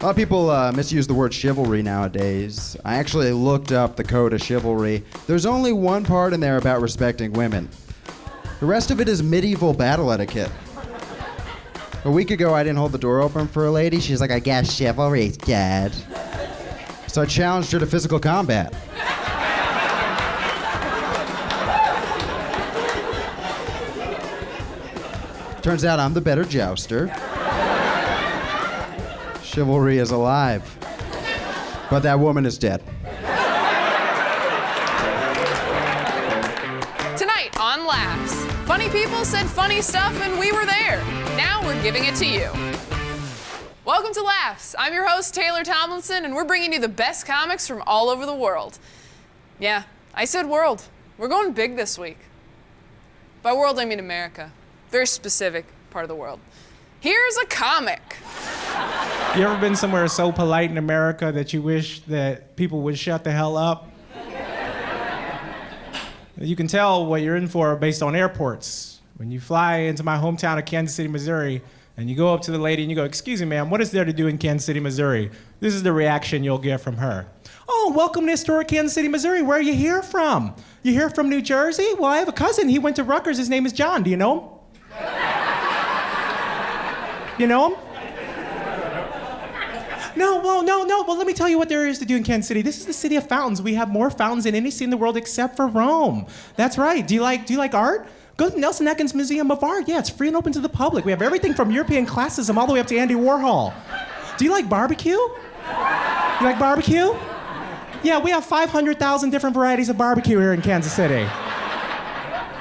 A lot of people misuse the word chivalry nowadays. I actually looked up the code of chivalry. There's only one part in there about respecting women. The rest of it is medieval battle etiquette. A week ago, I didn't hold the door open for a lady. She's like, I guess chivalry's dead. So I challenged her to physical combat. Turns out I'm the better jouster. Chivalry is alive. But that woman is dead. Tonight on Laughs, funny people said funny stuff and we were there. Now we're giving it to you. Welcome to Laughs. I'm your host, Taylor Tomlinson, and we're bringing you the best comics from all over the world. Yeah, I said world. We're going big this week. By world, I mean America. Very specific part of the world. Here's a comic. You ever been somewhere so polite in America that you wish that people would shut the hell up? You can tell what you're in for based on airports. When you fly into my hometown of Kansas City, Missouri, and you go up to the lady and you go, excuse me, ma'am, what is there to do in Kansas City, Missouri? This is the reaction you'll get from her. Oh, welcome to historic Kansas City, Missouri. Where are you here from? You here from New Jersey? Well, I have a cousin. He went to Rutgers. His name is John. Do you know him? You know him? No, well, let me tell you what there is to do in Kansas City. This is the city of fountains. We have more fountains than any city in the world except for Rome. That's right. Do you like art? Go to Nelson Atkins Museum of Art. Yeah, it's free and open to the public. We have everything from European classicism all the way up to Andy Warhol. Do you like barbecue? You like barbecue? Yeah, we have 500,000 different varieties of barbecue here in Kansas City.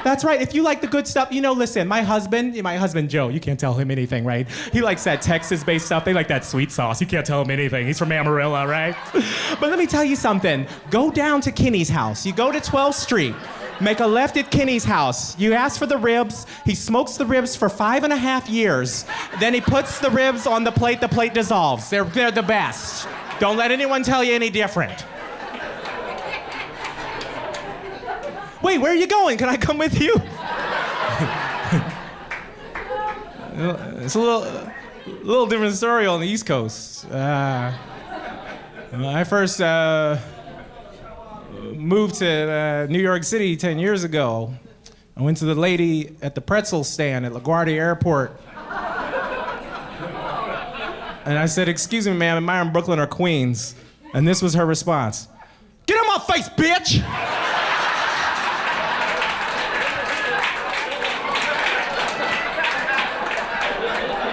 That's right. If you like the good stuff, listen, my husband Joe, you can't tell him anything, right? He likes that Texas-based stuff. They like that sweet sauce. You can't tell him anything. He's from Amarillo, right? But let me tell you something. Go down to Kenny's house. You go to 12th Street. Make a left at Kenny's house. You ask for the ribs. He smokes the ribs for 5.5 years. Then he puts the ribs on the plate. The plate dissolves. They're the best. Don't let anyone tell you any different. Wait, where are you going? Can I come with you? It's a little different story on the East Coast. When I first moved to New York City 10 years ago, I went to the lady at the pretzel stand at LaGuardia Airport. And I said, excuse me, ma'am, am I in Brooklyn or Queens? And this was her response. Get out my face, bitch!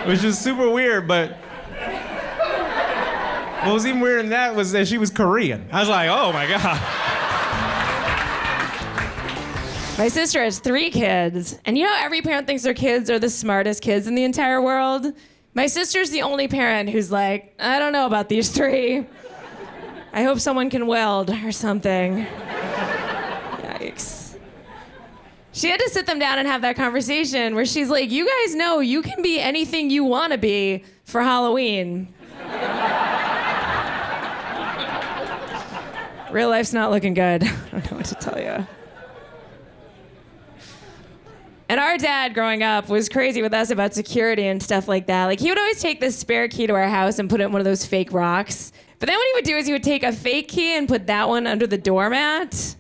Which was super weird, but what was even weirder than that was that she was Korean. I was like, oh my God. My sister has 3 kids, and every parent thinks their kids are the smartest kids in the entire world. My sister's the only parent who's like, I don't know about these 3. I hope someone can weld or something. Yikes. She had to sit them down and have that conversation where she's like, you guys know you can be anything you want to be for Halloween. Real life's not looking good. I don't know what to tell you. And our dad, growing up, was crazy with us about security and stuff like that. Like, he would always take the spare key to our house and put it in one of those fake rocks. But then what he would do is he would take a fake key and put that one under the doormat.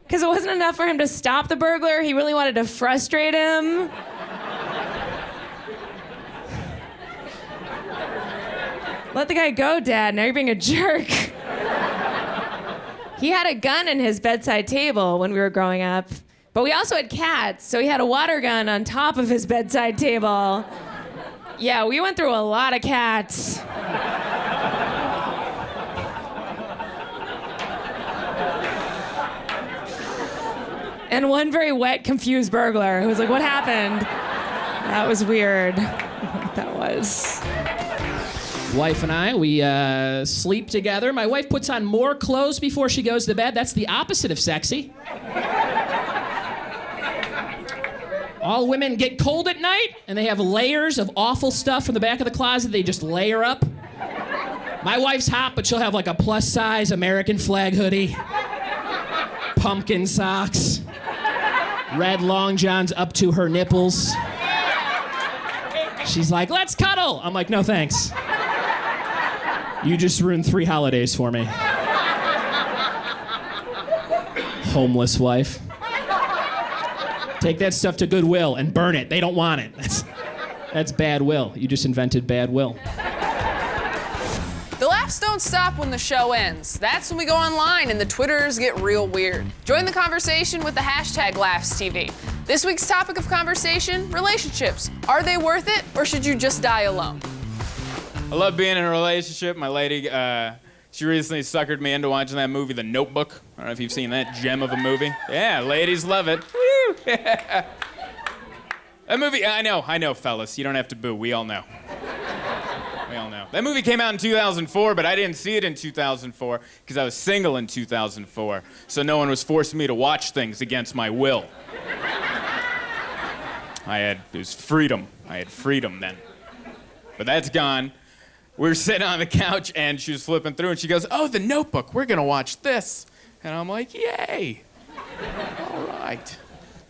Because it wasn't enough for him to stop the burglar, he really wanted to frustrate him. Let the guy go, Dad. Now you're being a jerk. He had a gun in his bedside table when we were growing up, but we also had cats, so he had a water gun on top of his bedside table. Yeah, we went through a lot of cats. And one very wet, confused burglar who was like, what happened? That was weird. That was. Wife and I, we sleep together. My wife puts on more clothes before she goes to bed. That's the opposite of sexy. All women get cold at night, and they have layers of awful stuff from the back of the closet. They just layer up. My wife's hot, but she'll have like a plus-size American flag hoodie, pumpkin socks, red long johns up to her nipples. She's like, let's cuddle. I'm like, no, thanks. You just ruined 3 holidays for me. Homeless wife. Take that stuff to Goodwill and burn it. They don't want it. That's bad will. You just invented bad will. The laughs don't stop when the show ends. That's when we go online and the Twitters get real weird. Join the conversation with the hashtag LaughsTV. This week's topic of conversation, relationships. Are they worth it, or should you just die alone? I love being in a relationship. My lady, she recently suckered me into watching that movie, The Notebook. I don't know if you've seen that gem of a movie. Yeah, ladies love it. Woo! That movie, I know, fellas. You don't have to boo. We all know. We all know. That movie came out in 2004, but I didn't see it in 2004 because I was single in 2004. So no one was forcing me to watch things against my will. It was freedom. I had freedom then. But that's gone. We were sitting on the couch and she was flipping through and she goes, "Oh, The Notebook, we're gonna watch this." And I'm like, yay. All right.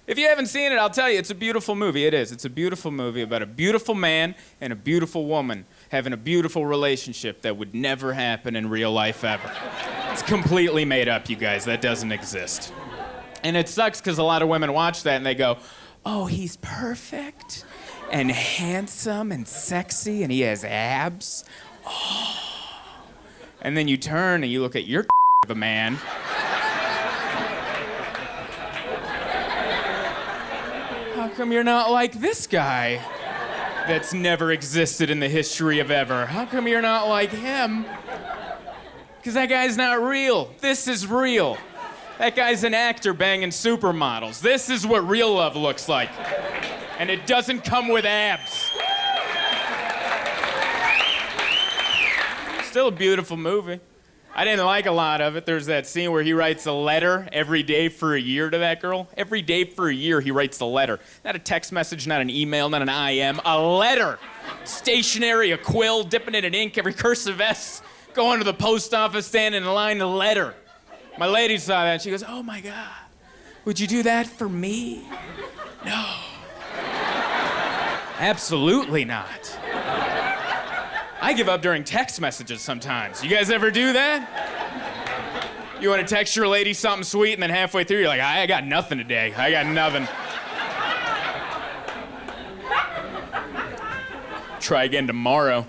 If you haven't seen it, I'll tell you, it's a beautiful movie. It is. It's a beautiful movie about a beautiful man and a beautiful woman having a beautiful relationship that would never happen in real life ever. It's completely made up, you guys. That doesn't exist. And it sucks because a lot of women watch that and they go, "Oh, he's perfect and handsome and sexy and he has abs. Oh." And then you turn and you look at your of a man. How come you're not like this guy that's never existed in the history of ever? How come you're not like him? Because that guy's not real. This is real. That guy's an actor banging supermodels. This is what real love looks like. And it doesn't come with abs. Still a beautiful movie. I didn't like a lot of it. There's that scene where he writes a letter every day for a year to that girl. Every day for a year, he writes a letter. Not a text message, not an email, not an IM. A letter. Stationery, a quill, dipping it in ink, every cursive S. Going to the post office, standing in line, a letter. My lady saw that and she goes, "Oh my God, would you do that for me?" No. Absolutely not. I give up during text messages sometimes. You guys ever do that? You want to text your lady something sweet and then halfway through you're like, "I got nothing today. I got nothing." Try again tomorrow.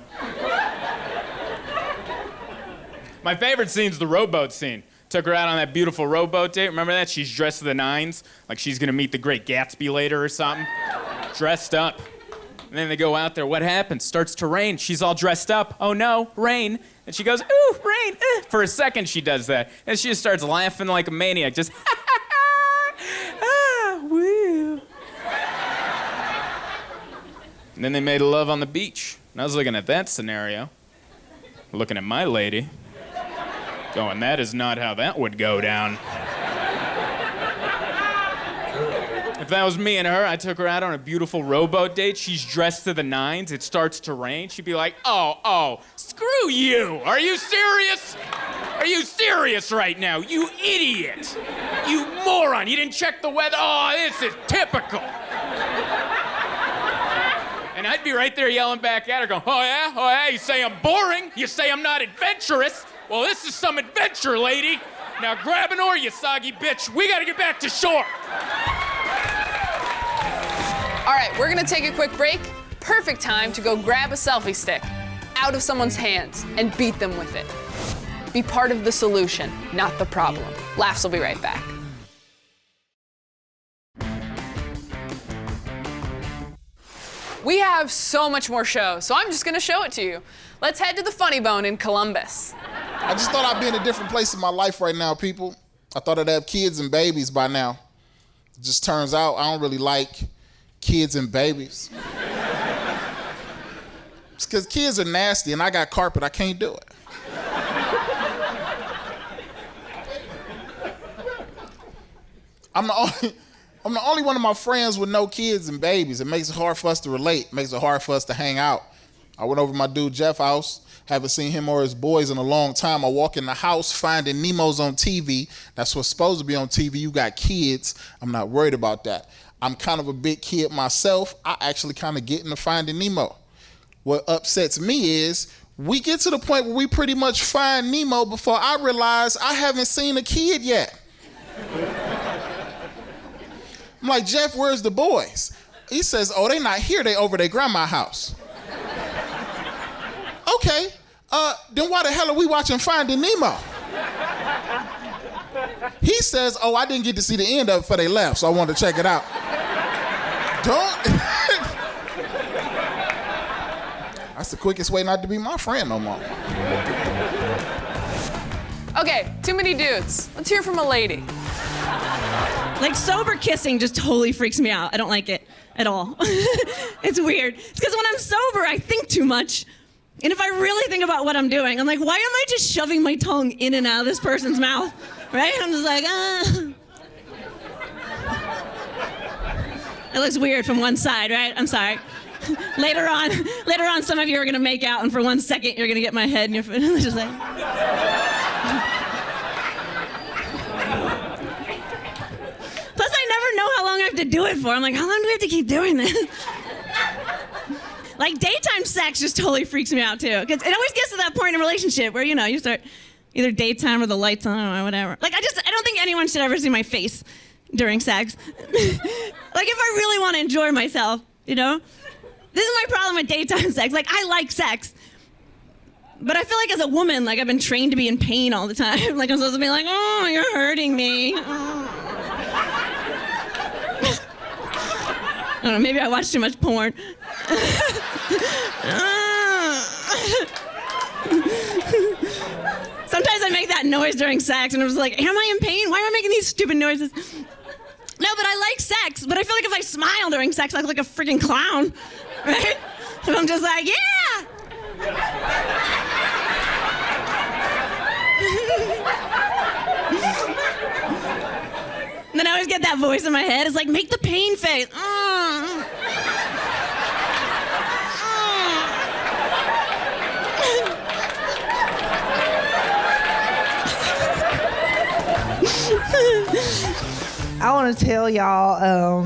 My favorite scene's the rowboat scene. Took her out on that beautiful rowboat date. Remember that? She's dressed to the nines, like she's gonna meet the Great Gatsby later or something. Dressed up. And then they go out there. What happens? Starts to rain. She's all dressed up. Oh no, rain. And she goes, "Ooh, rain." For a second she does that. And she just starts laughing like a maniac. Just, ah, woo. And then they made love on the beach. And I was looking at that scenario. Looking at my lady. Going, that is not how that would go down. If that was me and her, I took her out on a beautiful rowboat date. She's dressed to the nines. It starts to rain. She'd be like, oh, screw you. Are you serious? Are you serious right now? You idiot. You moron. You didn't check the weather. Oh, this is typical. And I'd be right there yelling back at her going, oh yeah? You say I'm boring? You say I'm not adventurous? Well, this is some adventure, lady. Now grab an oar, you soggy bitch. We gotta get back to shore. All right, we're gonna take a quick break. Perfect time to go grab a selfie stick out of someone's hands and beat them with it. Be part of the solution, not the problem. Laughs will be right back. We have so much more shows, so I'm just gonna show it to you. Let's head to the Funny Bone in Columbus. I just thought I'd be in a different place in my life right now, people. I thought I'd have kids and babies by now. It just turns out I don't really like kids and babies. It's because kids are nasty and I got carpet, I can't do it. I'm the only one of my friends with no kids and babies. It makes it hard for us to relate, makes it hard for us to hang out. I went over to my dude Jeff's house, haven't seen him or his boys in a long time. I walk in the house, finding Nemo's on TV. That's what's supposed to be on TV. You got kids. I'm not worried about that. I'm kind of a big kid myself. I actually kind of get into Finding Nemo. What upsets me is We get to the point where we pretty much find Nemo before I realize I haven't seen a kid yet. I'm like, Jeff, where's the boys? He says, oh, they not here, they over their grandma's house. Okay, then why the hell are we watching Finding Nemo? He says, oh, I didn't get to see the end of it before they left, so I wanted to check it out. Don't. That's the quickest way not to be my friend no more. Okay, too many dudes. Let's hear from a lady. Like, sober kissing just totally freaks me out. I don't like it at all. It's weird. It's because when I'm sober, I think too much. And if I really think about what I'm doing, I'm like, why am I just shoving my tongue in and out of this person's mouth? Right? I'm just like, It looks weird from one side, right? I'm sorry. Later on, some of you are gonna make out, and for 1 second, you're gonna get my head in your foot. Just like. Plus, I never know how long I have to do it for. I'm like, how long do we have to keep doing this? Like, daytime sex just totally freaks me out, too. Because it always gets to that point in a relationship where, you start either daytime or the lights on or whatever. Like, I don't think anyone should ever see my face during sex. Like, if I really want to enjoy myself, This is my problem with daytime sex. Like, I like sex. But I feel like as a woman, like, I've been trained to be in pain all the time. Like, I'm supposed to be like, oh, you're hurting me. Oh. I don't know, maybe I watch too much porn. Sometimes I make that noise during sex, and I'm just like, am I in pain? Why am I making these stupid noises? No, but I like sex, but I feel like if I smile during sex, I look like a freaking clown, right? And I'm just like, yeah! And then I always get that voice in my head. It's like, make the pain face. I want to tell y'all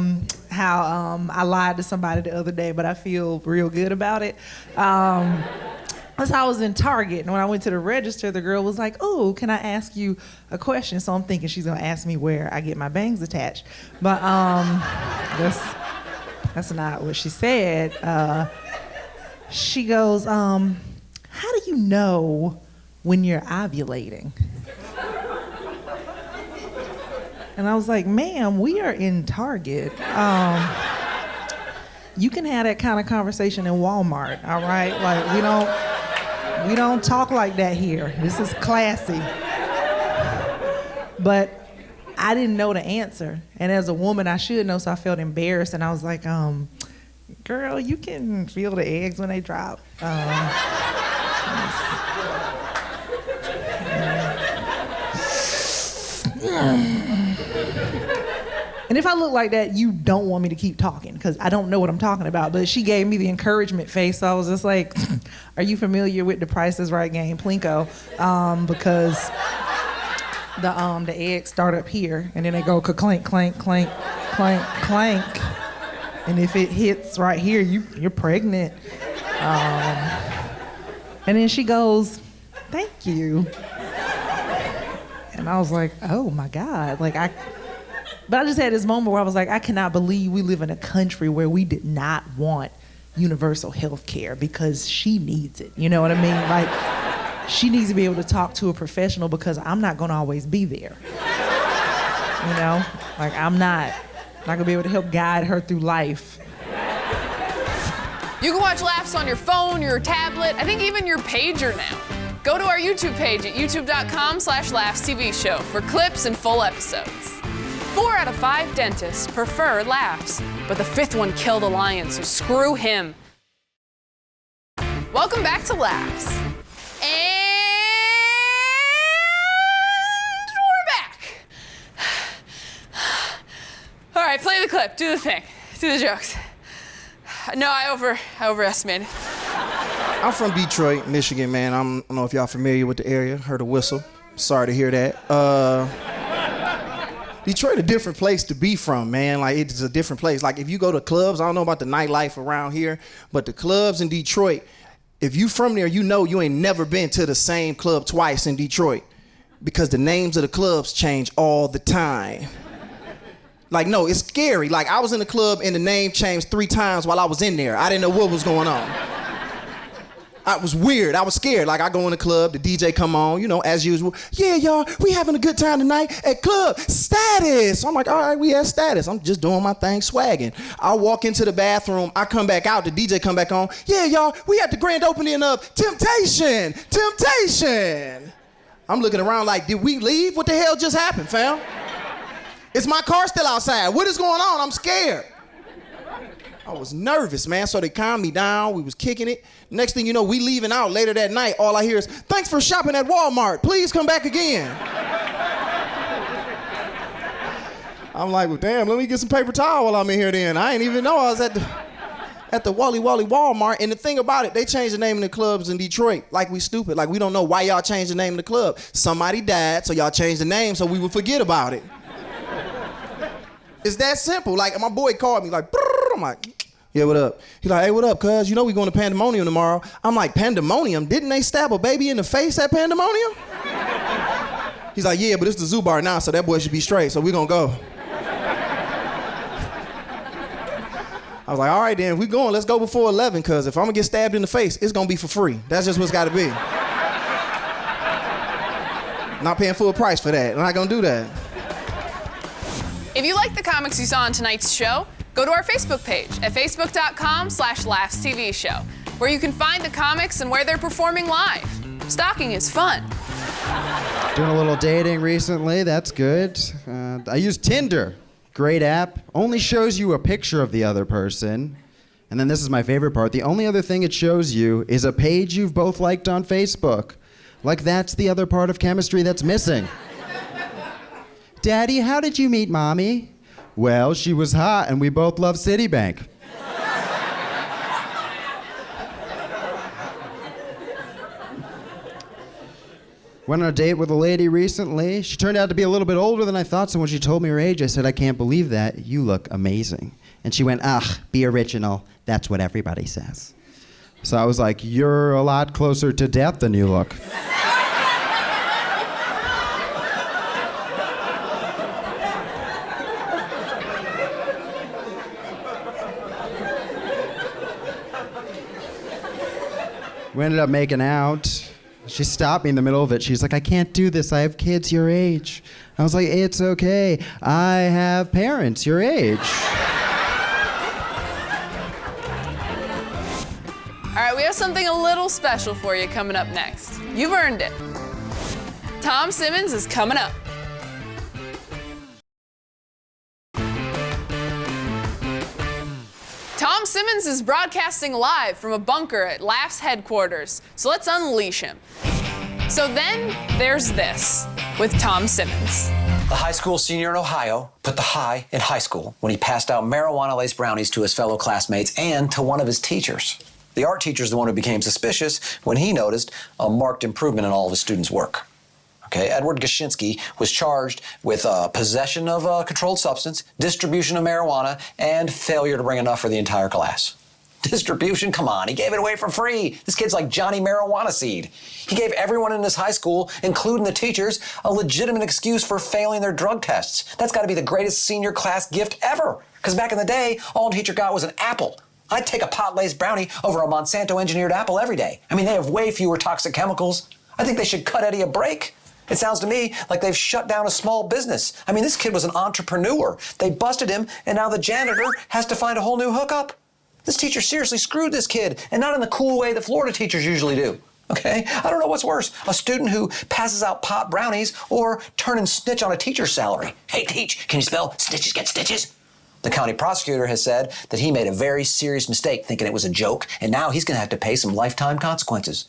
how I lied to somebody the other day, but I feel real good about it. That's how I was in Target, and when I went to the register, the girl was like, oh, can I ask you a question? So I'm thinking she's gonna ask me where I get my bangs attached. But that's not what she said. She goes, how do you know when you're ovulating? And I was like, ma'am, we are in Target. You can have that kind of conversation in Walmart, all right? Like, we don't talk like that here. This is classy. But I didn't know the answer. And as a woman, I should know, so I felt embarrassed. And I was like, girl, you can feel the eggs when they drop. And if I look like that, you don't want me to keep talking because I don't know what I'm talking about. But she gave me the encouragement face, so I was just like, are you familiar with the Price is Right game, Plinko? Because the eggs start up here, and then they go clank, clank, clank, clank, clank. And if it hits right here, you're pregnant. And then she goes, thank you. And I was like, oh my God, but I just had this moment where I was like, I cannot believe we live in a country where we did not want universal health care because she needs it. You know what I mean? Like, she needs to be able to talk to a professional because I'm not gonna always be there. Like, I'm not gonna be able to help guide her through life. You can watch Laughs on your phone, your tablet, I think even your pager now. Go to our YouTube page at youtube.com/LaughsTVShow for clips and full episodes. 4 out of 5 dentists prefer Laughs, but the 5th one killed a lion, so screw him. Welcome back to Laughs. And we're back. All right, play the clip, do the thing, do the jokes. No, I overestimated. I'm from Detroit, Michigan, man. I don't know if y'all familiar with the area. Heard a whistle. Sorry to hear that. Detroit a different place to be from, man. Like, it's a different place. Like, if you go to clubs, I don't know about the nightlife around here, but the clubs in Detroit, If you from there, you know you ain't never been to the same club twice in Detroit because the names of the clubs change all the time. Like, no, it's scary. Like, I was in the club and the name changed 3 times while I was in there. I didn't know what was going on. I was weird. I was scared. Like, I go in the club, the DJ come on, you know, as usual. Yeah, y'all, we having a good time tonight at Club Status. I'm like, all right, we at Status. I'm just doing my thing, swagging. I walk into the bathroom. I come back out. The DJ come back on. Yeah, y'all, we at the grand opening of Temptation. I'm looking around like, did we leave? What the hell just happened, fam? Is my car still outside? What is going on? I'm scared. I was nervous, man, so they calmed me down. We was kicking it. Next thing you know, we leaving out later that night. All I hear is, thanks for shopping at Walmart. Please come back again. I'm like, well, damn, let me get some paper towel while I'm in here then. I ain't even know I was at the Wally Walmart. And the thing about it, they changed the name of the clubs in Detroit like we stupid. Like, we don't know why y'all changed the name of the club. Somebody died, so y'all changed the name so we would forget about it. It's that simple. Like, my boy called me like, brrr. I'm like, yeah, what up? He's like, hey, what up, cuz? You know we going to Pandemonium tomorrow. I'm like, Pandemonium? Didn't they stab a baby in the face at Pandemonium? He's like, yeah, but it's the zoo bar now, so that boy should be straight, so we gonna go. I was like, all right, then, if we going, let's go before 11, cuz if I'm gonna get stabbed in the face, it's gonna be for free. That's just what's gotta be. Not paying full price for that. I'm not gonna do that. If you like the comics you saw on tonight's show, go to our Facebook page at facebook.com/LaughsTVShow, where you can find the comics and where they're performing live. Stalking is fun. Doing a little dating recently, that's good. I use Tinder, great app. Only shows you a picture of the other person. And then this is my favorite part. The only other thing it shows you is a page you've both liked on Facebook. Like that's the other part of chemistry that's missing. Daddy, how did you meet Mommy? Well, she was hot and we both love Citibank. Went on a date with a lady recently. She turned out to be a little bit older than I thought, so when she told me her age, I said, I can't believe that. You look amazing. And she went, be original. That's what everybody says. So I was like, you're a lot closer to death than you look. We ended up making out. She stopped me in the middle of it. She's like, I can't do this. I have kids your age. I was like, it's okay. I have parents your age. All right, we have something a little special for you coming up next. You've earned it. Tom Simmons is coming up. Tom Simmons is broadcasting live from a bunker at Laugh's headquarters, so let's unleash him. So then there's this with Tom Simmons. The high school senior in Ohio put the high in high school when he passed out marijuana-laced brownies to his fellow classmates and to one of his teachers. The art teacher is the one who became suspicious when he noticed a marked improvement in all of his students' work. Okay, Edward Gashinsky was charged with possession of a controlled substance, distribution of marijuana, and failure to bring enough for the entire class. Distribution? Come on, he gave it away for free. This kid's like Johnny Marijuana Seed. He gave everyone in his high school, including the teachers, a legitimate excuse for failing their drug tests. That's got to be the greatest senior class gift ever. Because back in the day, all a teacher got was an apple. I'd take a pot-laced brownie over a Monsanto-engineered apple every day. I mean, they have way fewer toxic chemicals. I think they should cut Eddie a break. It sounds to me like they've shut down a small business. I mean, this kid was an entrepreneur. They busted him, and now the janitor has to find a whole new hookup. This teacher seriously screwed this kid, and not in the cool way that Florida teachers usually do. Okay? I don't know what's worse, a student who passes out pot brownies or turning snitch on a teacher's salary. Hey, teach, can you spell snitches get stitches? The county prosecutor has said that he made a very serious mistake thinking it was a joke, and now he's gonna have to pay some lifetime consequences.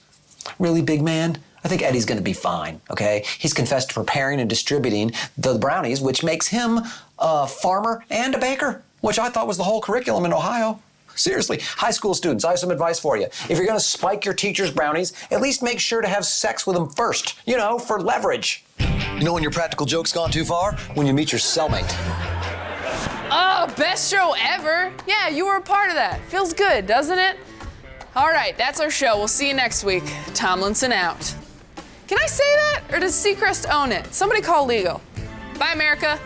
Really, big man? I think Eddie's gonna be fine, okay? He's confessed to preparing and distributing the brownies, which makes him a farmer and a baker, which I thought was the whole curriculum in Ohio. Seriously, high school students, I have some advice for you. If you're gonna spike your teacher's brownies, at least make sure to have sex with them first, you know, for leverage. You know when your practical joke's gone too far? When you meet your cellmate. Oh, best show ever. Yeah, you were a part of that. Feels good, doesn't it? All right, that's our show. We'll see you next week. Tomlinson out. Can I say that, or does Seacrest own it? Somebody call legal. Bye, America.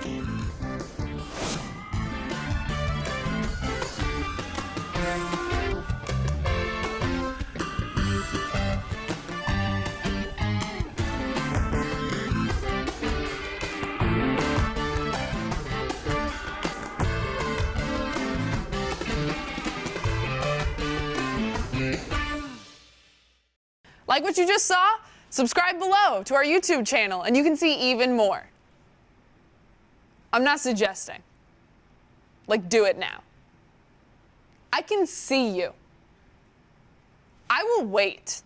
Like what you just saw? Subscribe below to our YouTube channel and you can see even more. I'm not suggesting. Like, do it now. I can see you. I will wait.